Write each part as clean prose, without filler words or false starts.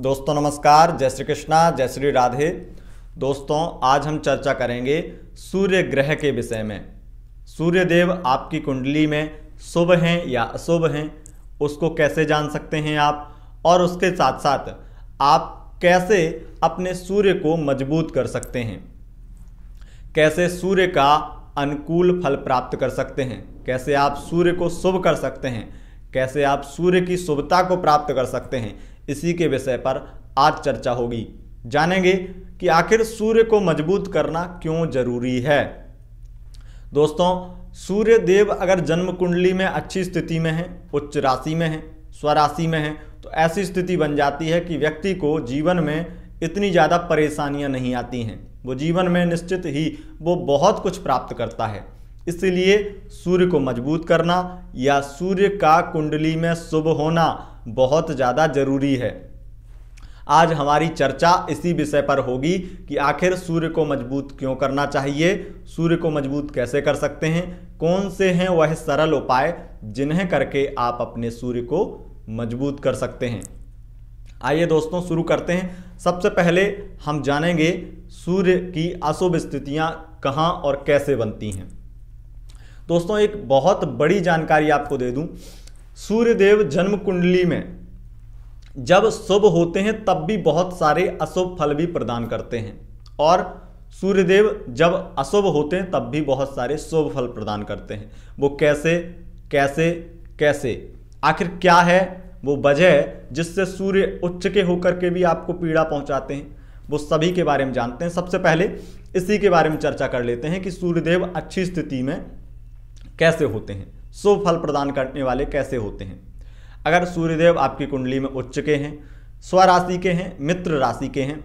दोस्तों नमस्कार, जय श्री कृष्णा, जय श्री राधे। दोस्तों आज हम चर्चा करेंगे सूर्य ग्रह के विषय में। सूर्य देव आपकी कुंडली में शुभ हैं या अशुभ हैं, उसको कैसे जान सकते हैं आप, और उसके साथ साथ आप कैसे अपने सूर्य को मजबूत कर सकते हैं, कैसे सूर्य का अनुकूल फल प्राप्त कर सकते हैं, कैसे आप सूर्य को शुभ कर सकते हैं, कैसे आप सूर्य की शुभता को प्राप्त कर सकते हैं, इसी के विषय पर आज चर्चा होगी। जानेंगे कि आखिर सूर्य को मजबूत करना क्यों जरूरी है। दोस्तों सूर्य देव अगर जन्म कुंडली में अच्छी स्थिति में है, उच्च राशि में है, स्वराशि में है, तो ऐसी स्थिति बन जाती है कि व्यक्ति को जीवन में इतनी ज़्यादा परेशानियां नहीं आती हैं। वो जीवन में निश्चित ही वो बहुत कुछ प्राप्त करता है। इसलिए सूर्य को मजबूत करना या सूर्य का कुंडली में शुभ होना बहुत ज़्यादा जरूरी है। आज हमारी चर्चा इसी विषय पर होगी कि आखिर सूर्य को मजबूत क्यों करना चाहिए, सूर्य को मजबूत कैसे कर सकते हैं, कौन से हैं वह सरल उपाय जिन्हें करके आप अपने सूर्य को मजबूत कर सकते हैं। आइए दोस्तों शुरू करते हैं। सबसे पहले हम जानेंगे सूर्य की अशुभ स्थितियां कहां और कैसे बनती हैं। दोस्तों एक बहुत बड़ी जानकारी आपको दे दूं, सूर्य देव जन्म कुंडली में जब शुभ होते हैं तब भी बहुत सारे अशुभ फल भी प्रदान करते हैं, और सूर्य देव जब अशुभ होते हैं तब भी बहुत सारे शुभ फल प्रदान करते हैं। वो कैसे कैसे कैसे आखिर क्या है वो वजह जिससे सूर्य उच्च के होकर के भी आपको पीड़ा पहुंचाते हैं, वो सभी के बारे में जानते हैं। सबसे पहले इसी के बारे में चर्चा कर लेते हैं कि सूर्यदेव अच्छी स्थिति में कैसे होते हैं, शुभ फल प्रदान करने वाले कैसे होते हैं। अगर सूर्यदेव आपकी कुंडली में उच्च के हैं, स्वराशि के हैं, मित्र राशि के हैं,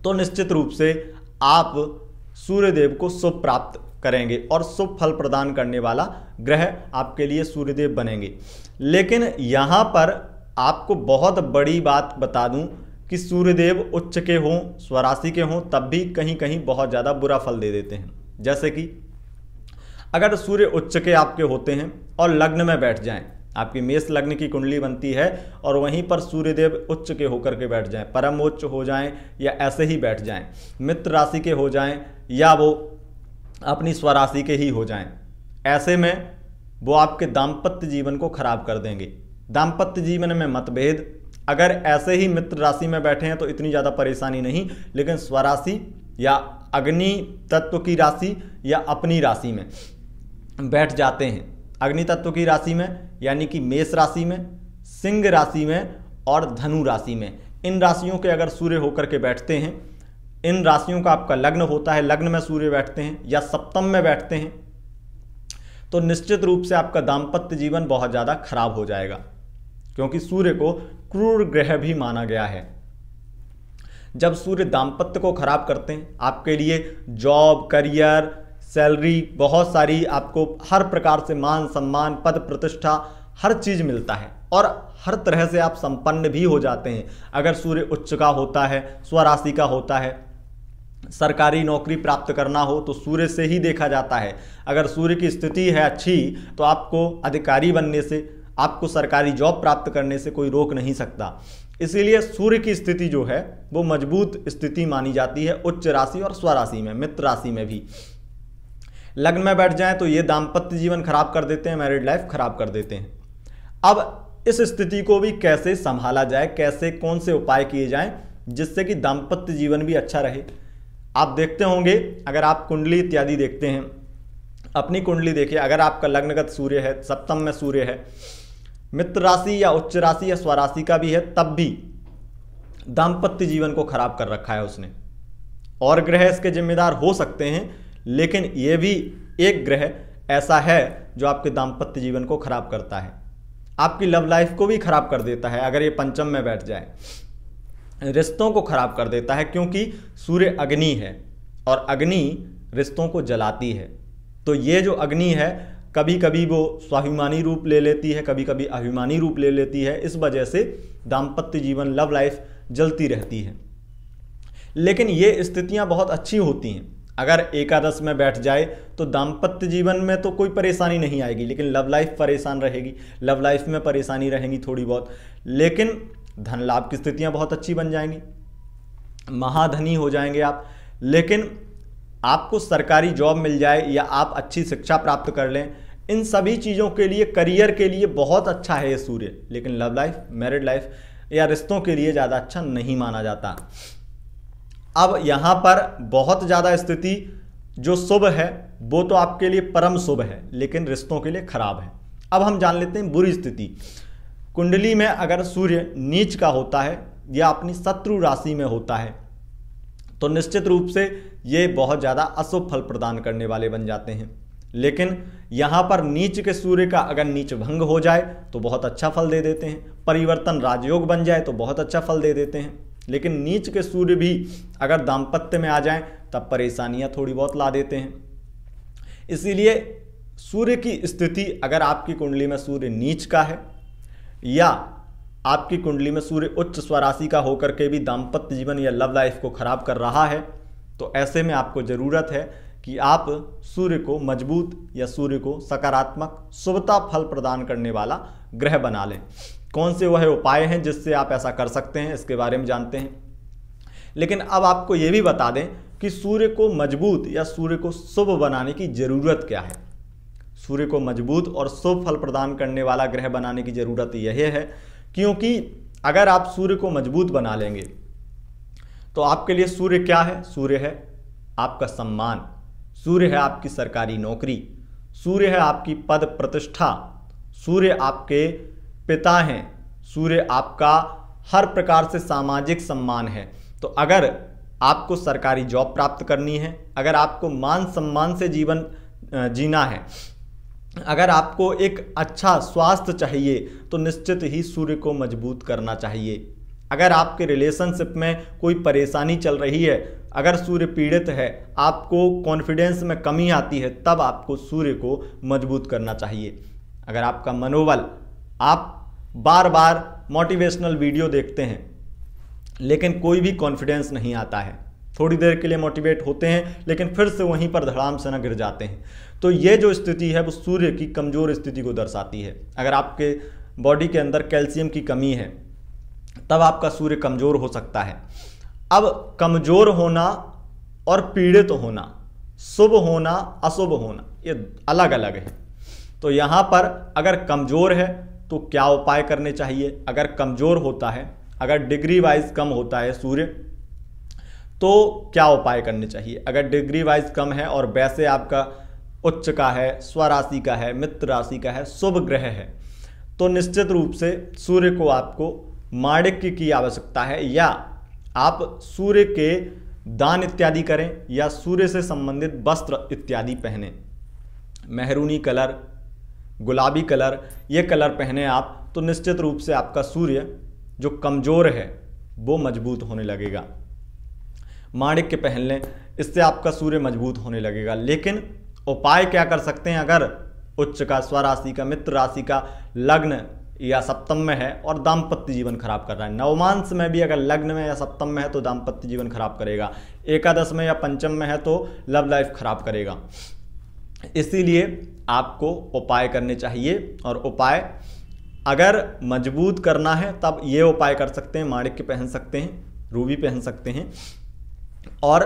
तो निश्चित रूप से आप सूर्यदेव को शुभ प्राप्त करेंगे और शुभ फल प्रदान करने वाला ग्रह आपके लिए सूर्यदेव बनेंगे। लेकिन यहाँ पर आपको बहुत बड़ी बात बता दूं कि सूर्यदेव उच्च के हों, स्वराशि के हों, तब भी कहीं कहीं बहुत ज़्यादा बुरा फल दे देते हैं। जैसे कि अगर सूर्य उच्च के आपके होते हैं और लग्न में बैठ जाएं, आपकी मेष लग्न की कुंडली बनती है और वहीं पर सूर्यदेव उच्च के होकर के बैठ जाएं, परम उच्च हो जाएं या ऐसे ही बैठ जाएं, मित्र राशि के हो जाएं या वो अपनी स्वराशि के ही हो जाएं, ऐसे में वो आपके दाम्पत्य जीवन को खराब कर देंगे। दाम्पत्य जीवन में मतभेद, अगर ऐसे ही मित्र राशि में बैठे हैं तो इतनी ज़्यादा परेशानी नहीं, लेकिन स्वराशि या अग्नि तत्व की राशि या अपनी राशि में बैठ जाते हैं, अग्नि तत्व की राशि में यानी कि मेष राशि में, सिंह राशि में और धनु राशि में, इन राशियों के अगर सूर्य होकर के बैठते हैं, इन राशियों का आपका लग्न होता है, लग्न में सूर्य बैठते हैं या सप्तम में बैठते हैं, तो निश्चित रूप से आपका दाम्पत्य जीवन बहुत ज़्यादा खराब हो जाएगा, क्योंकि सूर्य को क्रूर ग्रह भी माना गया है। जब सूर्य दाम्पत्य को खराब करते हैं, आपके लिए जॉब, करियर, सैलरी, बहुत सारी आपको हर प्रकार से मान सम्मान, पद प्रतिष्ठा, हर चीज़ मिलता है और हर तरह से आप संपन्न भी हो जाते हैं। अगर सूर्य उच्च का होता है, स्वराशि का होता है, सरकारी नौकरी प्राप्त करना हो तो सूर्य से ही देखा जाता है। अगर सूर्य की स्थिति है अच्छी तो आपको अधिकारी बनने से, आपको सरकारी जॉब प्राप्त करने से कोई रोक नहीं सकता। इसीलिए सूर्य की स्थिति जो है वो मजबूत स्थिति मानी जाती है उच्च राशि और स्वराशि में, मित्र राशि में भी। लग्न में बैठ जाएं तो ये दाम्पत्य जीवन खराब कर देते हैं, मैरिड लाइफ खराब कर देते हैं। अब इस स्थिति को भी कैसे संभाला जाए, कैसे कौन से उपाय किए जाएं जिससे कि दाम्पत्य जीवन भी अच्छा रहे। आप देखते होंगे, अगर आप कुंडली इत्यादि देखते हैं, अपनी कुंडली देखिए, अगर आपका लग्नगत सूर्य है, सप्तम में सूर्य है, मित्र राशि या उच्च राशि या स्वराशि का भी है, तब भी दाम्पत्य जीवन को खराब कर रखा है उसने। और ग्रह इसके जिम्मेदार हो सकते हैं, लेकिन यह भी एक ग्रह ऐसा है जो आपके दाम्पत्य जीवन को खराब करता है, आपकी लव लाइफ को भी खराब कर देता है। अगर ये पंचम में बैठ जाए, रिश्तों को खराब कर देता है, क्योंकि सूर्य अग्नि है और अग्नि रिश्तों को जलाती है। तो ये जो अग्नि है कभी कभी वो स्वाभिमानी रूप ले लेती है, कभी कभी अभिमानी रूप ले लेती है। इस वजह से दाम्पत्य जीवन, लव लाइफ जलती रहती है। लेकिन ये स्थितियां बहुत अच्छी होती हैं। अगर एकादश में बैठ जाए तो दाम्पत्य जीवन में तो कोई परेशानी नहीं आएगी, लेकिन लव लाइफ परेशान रहेगी, लव लाइफ में परेशानी रहेगी थोड़ी बहुत। लेकिन धन लाभ की स्थितियां बहुत अच्छी बन जाएंगी, महाधनी हो जाएंगे आप। लेकिन आपको सरकारी जॉब मिल जाए या आप अच्छी शिक्षा प्राप्त कर लें, इन सभी चीज़ों के लिए, करियर के लिए बहुत अच्छा है ये सूर्य। लेकिन लव लाइफ, मैरिड लाइफ या रिश्तों के लिए ज़्यादा अच्छा नहीं माना जाता। अब यहाँ पर बहुत ज़्यादा स्थिति जो शुभ है वो तो आपके लिए परम शुभ है, लेकिन रिश्तों के लिए खराब है। अब हम जान लेते हैं बुरी स्थिति। कुंडली में अगर सूर्य नीच का होता है या अपनी शत्रु राशि में होता है तो निश्चित रूप से ये बहुत ज़्यादा अशुभ फल प्रदान करने वाले बन जाते हैं। लेकिन यहाँ पर नीच के सूर्य का अगर नीच भंग हो जाए तो बहुत अच्छा फल दे देते हैं, परिवर्तन राजयोग बन जाए तो बहुत अच्छा फल दे देते हैं। लेकिन नीच के सूर्य भी अगर दाम्पत्य में आ जाएं तब परेशानियां थोड़ी बहुत ला देते हैं। इसीलिए सूर्य की स्थिति, अगर आपकी कुंडली में सूर्य नीच का है या आपकी कुंडली में सूर्य उच्च स्वराशि का होकर के भी दाम्पत्य जीवन या लव लाइफ को खराब कर रहा है, तो ऐसे में आपको ज़रूरत है कि आप सूर्य को मजबूत या सूर्य को सकारात्मक शुभता फल प्रदान करने वाला ग्रह बना लें। कौन से वह उपाय हैं जिससे आप ऐसा कर सकते हैं, इसके बारे में जानते हैं। लेकिन अब आपको यह भी बता दें कि सूर्य को मजबूत या सूर्य को शुभ बनाने की ज़रूरत क्या है। सूर्य को मजबूत और शुभ फल प्रदान करने वाला ग्रह बनाने की ज़रूरत यह है क्योंकि अगर आप सूर्य को मजबूत बना लेंगे तो आपके लिए सूर्य क्या है? सूर्य है आपका सम्मान, सूर्य है आपकी सरकारी नौकरी, सूर्य है आपकी पद प्रतिष्ठा, सूर्य आपके पिता हैं, सूर्य आपका हर प्रकार से सामाजिक सम्मान है। तो अगर आपको सरकारी जॉब प्राप्त करनी है, अगर आपको मान सम्मान से जीवन जीना है, अगर आपको एक अच्छा स्वास्थ्य चाहिए तो निश्चित ही सूर्य को मजबूत करना चाहिए। अगर आपके रिलेशनशिप में कोई परेशानी चल रही है, अगर सूर्य पीड़ित है, आपको कॉन्फिडेंस में कमी आती है, तब आपको सूर्य को मजबूत करना चाहिए। अगर आपका मनोबल, आप बार बार मोटिवेशनल वीडियो देखते हैं लेकिन कोई भी कॉन्फिडेंस नहीं आता है, थोड़ी देर के लिए मोटिवेट होते हैं लेकिन फिर से वहीं पर धड़ाम से न गिर जाते हैं, तो ये जो स्थिति है वो सूर्य की कमज़ोर स्थिति को दर्शाती है। अगर आपके बॉडी के अंदर कैल्शियम की कमी है तब आपका सूर्य कमज़ोर हो सकता है। अब कमज़ोर होना और पीड़ित होना, शुभ होना, अशुभ होना, ये अलग अलग है। तो यहाँ पर अगर कमज़ोर है तो क्या उपाय करने चाहिए? अगर कमज़ोर होता है, अगर डिग्री वाइज कम होता है सूर्य, तो क्या उपाय करने चाहिए? अगर डिग्री वाइज कम है और वैसे आपका उच्च का है, स्वराशि का है, मित्र राशि का है, शुभ ग्रह है, तो निश्चित रूप से सूर्य को आपको माणिक्य की आवश्यकता है, या आप सूर्य के दान इत्यादि करें या सूर्य से संबंधित वस्त्र इत्यादि पहने। मेहरूनी कलर, गुलाबी कलर, ये कलर पहने आप तो निश्चित रूप से आपका सूर्य जो कमज़ोर है वो मजबूत होने लगेगा। माणिक्य पहन लें, इससे आपका सूर्य मजबूत होने लगेगा। लेकिन उपाय क्या कर सकते हैं? अगर उच्च का, स्वराशि का, मित्र राशि का लग्न या सप्तम में है और दाम्पत्य जीवन खराब कर रहा है, नवमांश में भी अगर लग्न में या सप्तम में है तो दाम्पत्य जीवन खराब करेगा, एकादश में या पंचम में है तो लव लाइफ खराब करेगा। इसीलिए आपको उपाय करने चाहिए, और उपाय अगर मजबूत करना है तब ये उपाय कर सकते हैं। माणिक्य पहन सकते हैं, रूबी पहन सकते हैं, और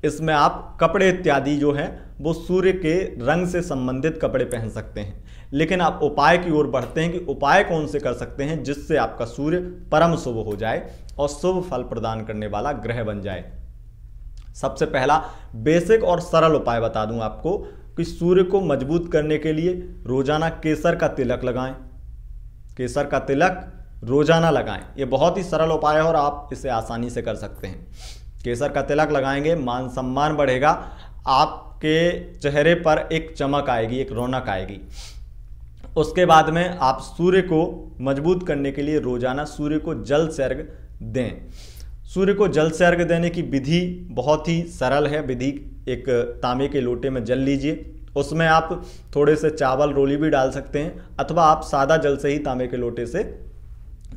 इसमें आप कपड़े इत्यादि जो हैं वो सूर्य के रंग से संबंधित कपड़े पहन सकते हैं। लेकिन आप उपाय की ओर बढ़ते हैं कि उपाय कौन से कर सकते हैं जिससे आपका सूर्य परम शुभ हो जाए और शुभ फल प्रदान करने वाला ग्रह बन जाए। सबसे पहला बेसिक और सरल उपाय बता दूं आपको कि सूर्य को मजबूत करने के लिए रोजाना केसर का तिलक लगाएं। केसर का तिलक रोजाना लगाएं, ये बहुत ही सरल उपाय है और आप इसे आसानी से कर सकते हैं। केसर का तिलक लगाएंगे, मान सम्मान बढ़ेगा, आपके चेहरे पर एक चमक आएगी, एक रौनक आएगी। उसके बाद में आप सूर्य को मजबूत करने के लिए रोजाना सूर्य को जल से अर्घ दें। सूर्य को जल से अर्घ देने की विधि बहुत ही सरल है। विधि, एक तांबे के लोटे में जल लीजिए, उसमें आप थोड़े से चावल रोली भी डाल सकते हैं, अथवा आप सादा जल से ही तांबे के लोटे से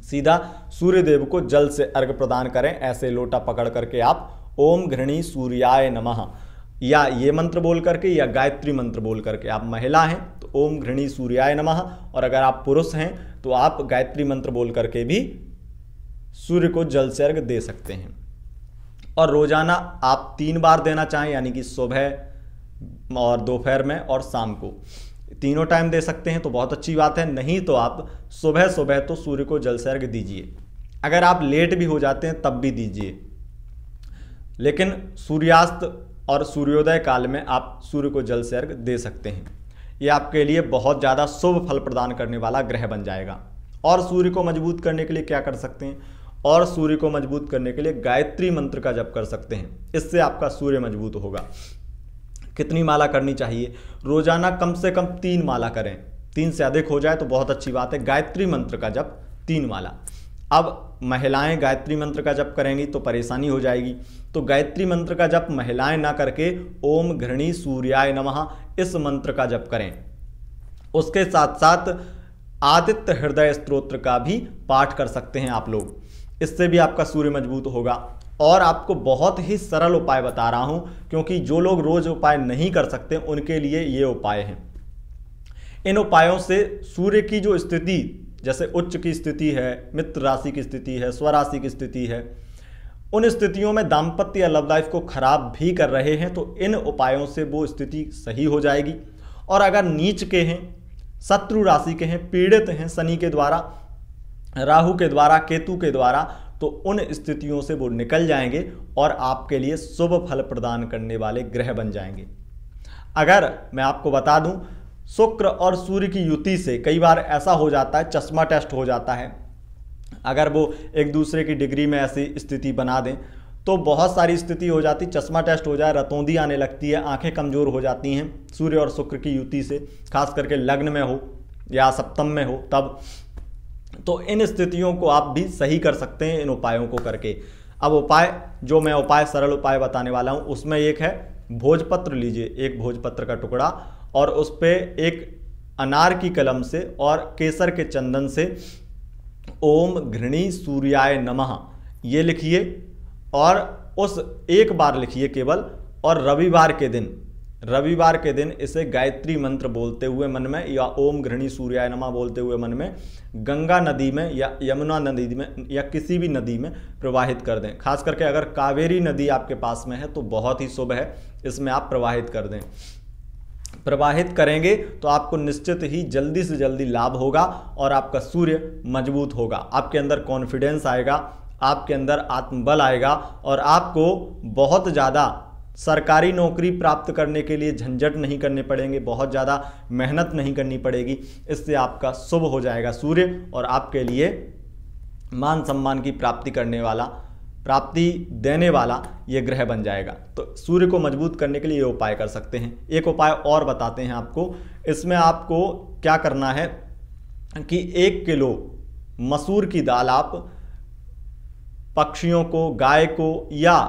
सीधा सूर्य देव को जल से अर्घ प्रदान करें। ऐसे लोटा पकड़ करके आप ओम घृणी सूर्याय नमः या ये मंत्र बोल करके या गायत्री मंत्र बोल करके, आप महिला हैं तो ओम घृणी सूर्याय नमः, और अगर आप पुरुष हैं तो आप गायत्री मंत्र बोल करके भी सूर्य को जल से अर्घ दे सकते हैं। और रोजाना आप 3 बार देना चाहें, यानी कि सुबह और दोपहर में और शाम को, तीनों टाइम दे सकते हैं तो बहुत अच्छी बात है। नहीं तो आप सुबह सुबह तो सूर्य को जल से अर्घ दीजिए। अगर आप लेट भी हो जाते हैं तब भी दीजिए, लेकिन सूर्यास्त और सूर्योदय काल में आप सूर्य को जल से अर्घ दे सकते हैं। ये आपके लिए बहुत ज़्यादा शुभ फल प्रदान करने वाला ग्रह बन जाएगा। और सूर्य को मजबूत करने के लिए क्या कर सकते हैं, और सूर्य को मजबूत करने के लिए गायत्री मंत्र का जप कर सकते हैं। इससे आपका सूर्य मजबूत होगा। कितनी माला करनी चाहिए, रोजाना कम से कम 3 माला करें। 3 से अधिक हो जाए तो बहुत अच्छी बात है। गायत्री मंत्र का जप 3 माला। अब महिलाएं गायत्री मंत्र का जप करेंगी तो परेशानी हो जाएगी, तो गायत्री मंत्र का जप महिलाएं ना करके ओम घृणी सूर्याय नमः इस मंत्र का जप करें। उसके साथ साथ आदित्य हृदय स्तोत्र का भी पाठ कर सकते हैं आप लोग। इससे भी आपका सूर्य मजबूत होगा। और आपको बहुत ही सरल उपाय बता रहा हूं, क्योंकि जो लोग रोज उपाय नहीं कर सकते उनके लिए ये उपाय हैं। इन उपायों से सूर्य की जो स्थिति, जैसे उच्च की स्थिति है, मित्र राशि की स्थिति है, स्वराशि की स्थिति है, उन स्थितियों में दाम्पत्य या लव लाइफ को खराब भी कर रहे हैं, तो इन उपायों से वो स्थिति सही हो जाएगी। और अगर नीच के हैं, शत्रु राशि के हैं, पीड़ित हैं शनि के द्वारा, राहु के द्वारा, केतु के द्वारा, तो उन स्थितियों से वो निकल जाएंगे और आपके लिए शुभ फल प्रदान करने वाले ग्रह बन जाएंगे। अगर मैं आपको बता दूं, शुक्र और सूर्य की युति से कई बार ऐसा हो जाता है, चश्मा टेस्ट हो जाता है। अगर वो एक दूसरे की डिग्री में ऐसी स्थिति बना दें तो बहुत सारी स्थिति हो जाती, चश्मा टेस्ट हो जाए, रतौंधी आने लगती है, आंखें कमज़ोर हो जाती हैं सूर्य और शुक्र की युति से, खास करके लग्न में हो या सप्तम में हो तब। तो इन स्थितियों को आप भी सही कर सकते हैं इन उपायों को करके। अब उपाय, जो मैं उपाय सरल उपाय बताने वाला हूं, उसमें एक है भोजपत्र लीजिए, एक भोजपत्र का टुकड़ा, और उस पर एक अनार की कलम से और केसर के चंदन से ओम घृणी सूर्याय नमः ये लिखिए, और उस एक बार लिखिए केवल। और रविवार के दिन इसे गायत्री मंत्र बोलते हुए मन में, या ओम घृणी सूर्याय नमः बोलते हुए मन में गंगा नदी में या यमुना नदी में या किसी भी नदी में प्रवाहित कर दें। खास करके अगर कावेरी नदी आपके पास में है तो बहुत ही शुभ है, इसमें आप प्रवाहित कर दें। प्रवाहित करेंगे तो आपको निश्चित ही जल्दी से जल्दी लाभ होगा और आपका सूर्य मजबूत होगा। आपके अंदर कॉन्फिडेंस आएगा, आपके अंदर आत्मबल आएगा, और आपको बहुत ज़्यादा सरकारी नौकरी प्राप्त करने के लिए झंझट नहीं करने पड़ेंगे, बहुत ज़्यादा मेहनत नहीं करनी पड़ेगी। इससे आपका शुभ हो जाएगा सूर्य, और आपके लिए मान सम्मान की प्राप्ति देने वाला ये ग्रह बन जाएगा। तो सूर्य को मजबूत करने के लिए ये उपाय कर सकते हैं। एक उपाय और बताते हैं आपको। इसमें आपको क्या करना है कि 1 किलो मसूर की दाल आप पक्षियों को, गाय को या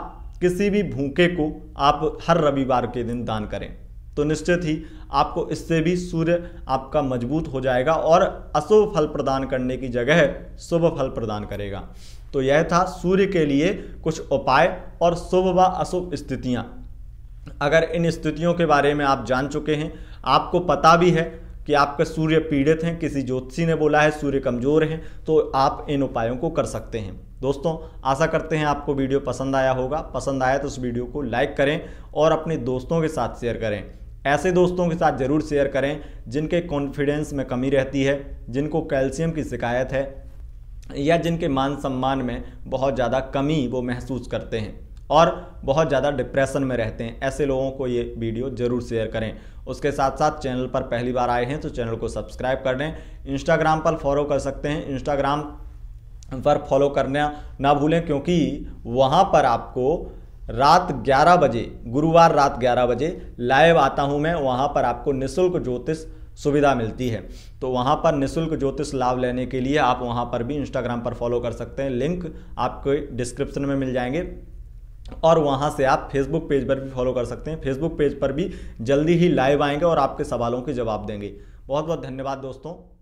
किसी भी भूखे को आप हर रविवार के दिन दान करें, तो निश्चित ही आपको इससे भी सूर्य आपका मजबूत हो जाएगा और अशुभ फल प्रदान करने की जगह शुभ फल प्रदान करेगा। तो यह था सूर्य के लिए कुछ उपाय और शुभ व अशुभ स्थितियां। अगर इन स्थितियों के बारे में आप जान चुके हैं, आपको पता भी है कि आपके सूर्य पीड़ित हैं, किसी ज्योतिषी ने बोला है सूर्य कमजोर हैं, तो आप इन उपायों को कर सकते हैं। दोस्तों, आशा करते हैं आपको वीडियो पसंद आया होगा। पसंद आया तो इस वीडियो को लाइक करें और अपने दोस्तों के साथ शेयर करें। ऐसे दोस्तों के साथ ज़रूर शेयर करें जिनके कॉन्फिडेंस में कमी रहती है, जिनको कैल्शियम की शिकायत है, या जिनके मान सम्मान में बहुत ज़्यादा कमी वो महसूस करते हैं और बहुत ज़्यादा डिप्रेशन में रहते हैं। ऐसे लोगों को ये वीडियो ज़रूर शेयर करें। उसके साथ साथ चैनल पर पहली बार आए हैं तो चैनल को सब्सक्राइब कर लें। इंस्टाग्राम पर फॉलो कर सकते हैं, इंस्टाग्राम पर फॉलो करना ना भूलें, क्योंकि वहाँ पर आपको रात 11 बजे, गुरुवार रात 11 बजे लाइव आता हूँ मैं। वहाँ पर आपको निःशुल्क ज्योतिष सुविधा मिलती है, तो वहाँ पर निःशुल्क ज्योतिष लाभ लेने के लिए आप वहाँ पर भी इंस्टाग्राम पर फॉलो कर सकते हैं। लिंक आपको डिस्क्रिप्शन में मिल जाएंगे, और वहाँ से आप फेसबुक पेज पर भी फॉलो कर सकते हैं। फेसबुक पेज पर भी जल्दी ही लाइव आएंगे और आपके सवालों के जवाब देंगे। बहुत बहुत धन्यवाद दोस्तों।